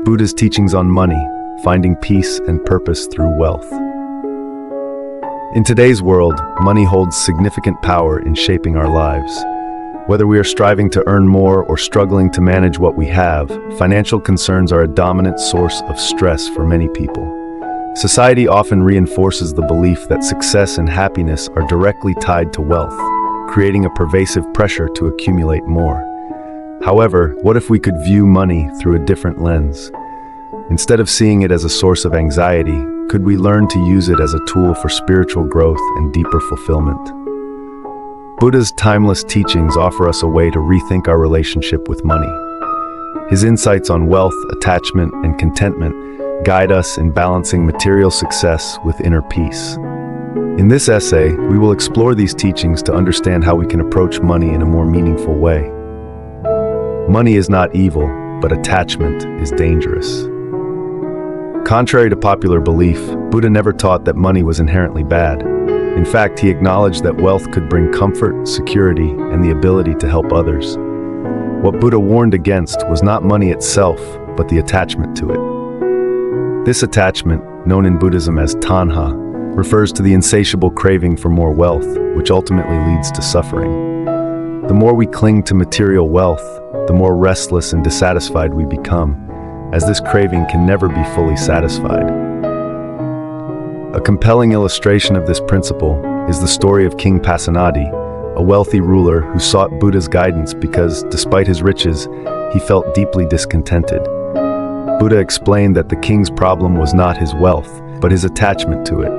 Buddha's teachings on money, finding peace and purpose through wealth. In today's world, money holds significant power in shaping our lives. Whether we are striving to earn more or struggling to manage what we have, financial concerns are a dominant source of stress for many people. Society often reinforces the belief that success and happiness are directly tied to wealth, creating a pervasive pressure to accumulate more. However, what if we could view money through a different lens? Instead of seeing it as a source of anxiety, could we learn to use it as a tool for spiritual growth and deeper fulfillment? Buddha's timeless teachings offer us a way to rethink our relationship with money. His insights on wealth, attachment, and contentment guide us in balancing material success with inner peace. In this essay, we will explore these teachings to understand how we can approach money in a more meaningful way. Money is not evil, but attachment is dangerous. Contrary to popular belief, Buddha never taught that money was inherently bad. In fact, he acknowledged that wealth could bring comfort, security, and the ability to help others. What Buddha warned against was not money itself, but the attachment to it. This attachment, known in Buddhism as tanha, refers to the insatiable craving for more wealth, which ultimately leads to suffering. The more we cling to material wealth, the more restless and dissatisfied we become, as this craving can never be fully satisfied. A compelling illustration of this principle is the story of King Pasenadi, a wealthy ruler who sought Buddha's guidance because, despite his riches, he felt deeply discontented. Buddha explained that the king's problem was not his wealth, but his attachment to it.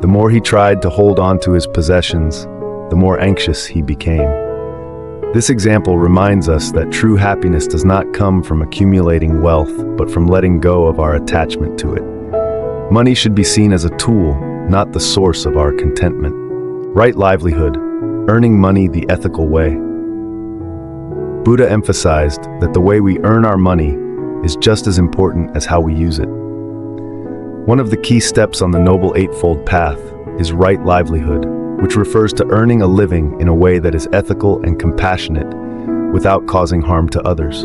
The more he tried to hold on to his possessions, the more anxious he became. This example reminds us that true happiness does not come from accumulating wealth, but from letting go of our attachment to it. Money should be seen as a tool, not the source of our contentment. Right livelihood, earning money the ethical way. Buddha emphasized that the way we earn our money is just as important as how we use it. One of the key steps on the Noble Eightfold Path is right livelihood, which refers to earning a living in a way that is ethical and compassionate without causing harm to others.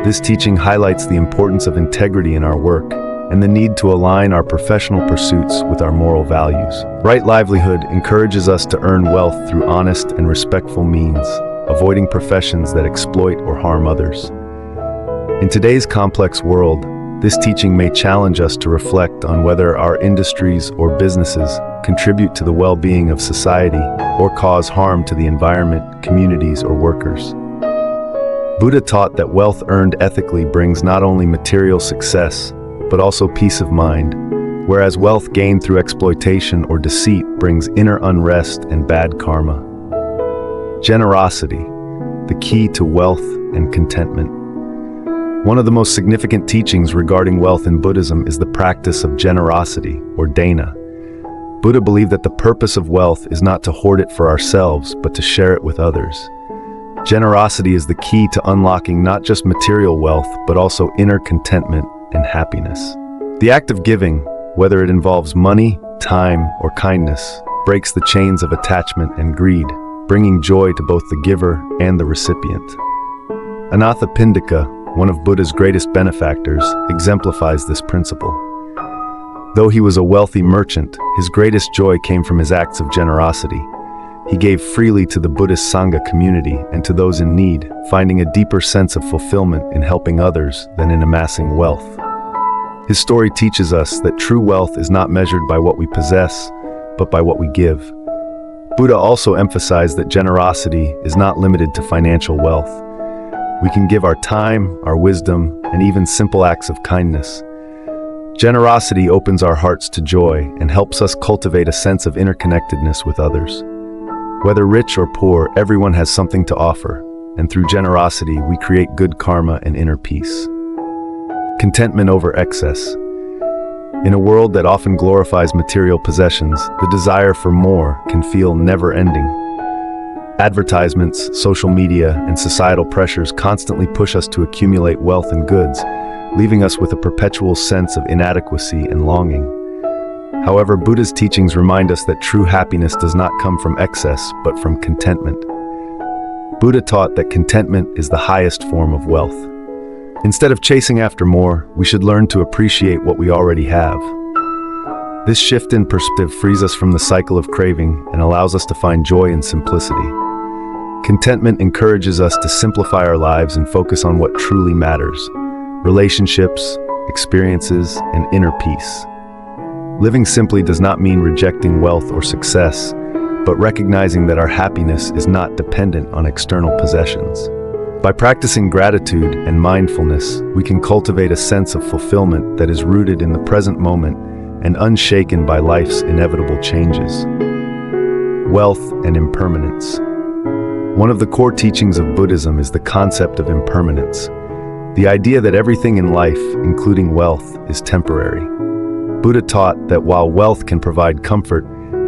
This teaching highlights the importance of integrity in our work and the need to align our professional pursuits with our moral values. Right livelihood encourages us to earn wealth through honest and respectful means, avoiding professions that exploit or harm others. In today's complex world, this teaching may challenge us to reflect on whether our industries or businesses contribute to the well-being of society or cause harm to the environment, communities, or workers. Buddha taught that wealth earned ethically brings not only material success, but also peace of mind, whereas wealth gained through exploitation or deceit brings inner unrest and bad karma. Generosity, the key to wealth and contentment. One of the most significant teachings regarding wealth in Buddhism is the practice of generosity, or dana. Buddha believed that the purpose of wealth is not to hoard it for ourselves, but to share it with others. Generosity is the key to unlocking not just material wealth, but also inner contentment and happiness. The act of giving, whether it involves money, time, or kindness, breaks the chains of attachment and greed, bringing joy to both the giver and the recipient. Anathapindika, one of Buddha's greatest benefactors, exemplifies this principle. Though he was a wealthy merchant, his greatest joy came from his acts of generosity. He gave freely to the Buddhist Sangha community and to those in need, finding a deeper sense of fulfillment in helping others than in amassing wealth. His story teaches us that true wealth is not measured by what we possess, but by what we give. Buddha also emphasized that generosity is not limited to financial wealth. We can give our time, our wisdom, and even simple acts of kindness. Generosity opens our hearts to joy and helps us cultivate a sense of interconnectedness with others. Whether rich or poor, everyone has something to offer, and through generosity, we create good karma and inner peace. Contentment over excess. In a world that often glorifies material possessions, the desire for more can feel never-ending. Advertisements, social media, and societal pressures constantly push us to accumulate wealth and goods, leaving us with a perpetual sense of inadequacy and longing. However, Buddha's teachings remind us that true happiness does not come from excess, but from contentment. Buddha taught that contentment is the highest form of wealth. Instead of chasing after more, we should learn to appreciate what we already have. This shift in perspective frees us from the cycle of craving and allows us to find joy in simplicity. Contentment encourages us to simplify our lives and focus on what truly matters: relationships, experiences, and inner peace. Living simply does not mean rejecting wealth or success, but recognizing that our happiness is not dependent on external possessions. By practicing gratitude and mindfulness, we can cultivate a sense of fulfillment that is rooted in the present moment and unshaken by life's inevitable changes. Wealth and impermanence. One of the core teachings of Buddhism is the concept of impermanence, the idea that everything in life, including wealth, is temporary. Buddha taught that while wealth can provide comfort,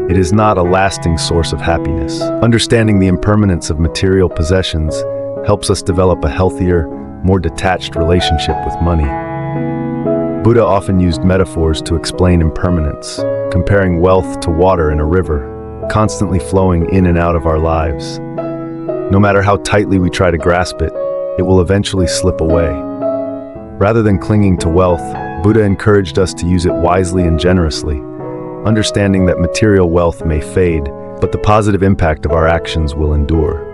it is not a lasting source of happiness. Understanding the impermanence of material possessions helps us develop a healthier, more detached relationship with money. Buddha often used metaphors to explain impermanence, comparing wealth to water in a river, constantly flowing in and out of our lives. No matter how tightly we try to grasp it, it will eventually slip away. Rather than clinging to wealth, Buddha encouraged us to use it wisely and generously, understanding that material wealth may fade, but the positive impact of our actions will endure.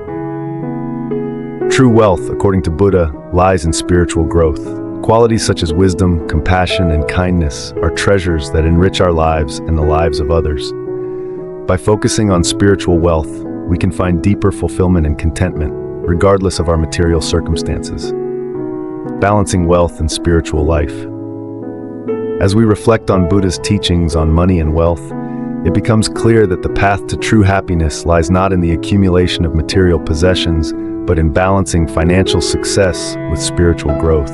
True wealth, according to Buddha, lies in spiritual growth. Qualities such as wisdom, compassion, and kindness are treasures that enrich our lives and the lives of others. By focusing on spiritual wealth, we can find deeper fulfillment and contentment, regardless of our material circumstances. Balancing wealth and spiritual life. As we reflect on Buddha's teachings on money and wealth, it becomes clear that the path to true happiness lies not in the accumulation of material possessions, but in balancing financial success with spiritual growth.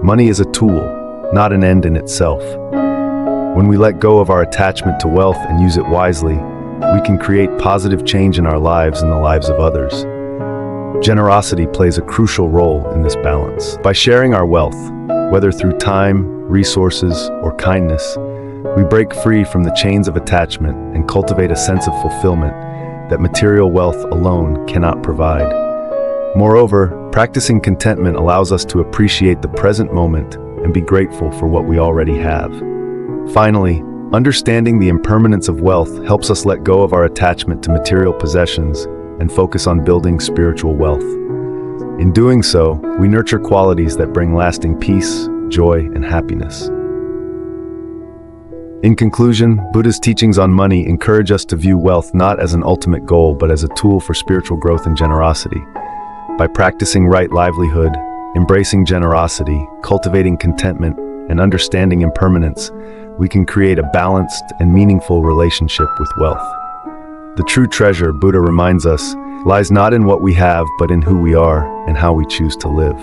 Money is a tool, not an end in itself. When we let go of our attachment to wealth and use it wisely, we can create positive change in our lives and the lives of others. Generosity plays a crucial role in this balance. By sharing our wealth, whether through time, resources, or kindness, we break free from the chains of attachment and cultivate a sense of fulfillment that material wealth alone cannot provide. Moreover, practicing contentment allows us to appreciate the present moment and be grateful for what we already have. Finally, understanding the impermanence of wealth helps us let go of our attachment to material possessions and focus on building spiritual wealth. In doing so, we nurture qualities that bring lasting peace, joy, and happiness. In conclusion, Buddha's teachings on money encourage us to view wealth not as an ultimate goal, but as a tool for spiritual growth and generosity. By practicing right livelihood, embracing generosity, cultivating contentment, and understanding impermanence, we can create a balanced and meaningful relationship with wealth. The true treasure, Buddha reminds us, lies not in what we have, but in who we are and how we choose to live.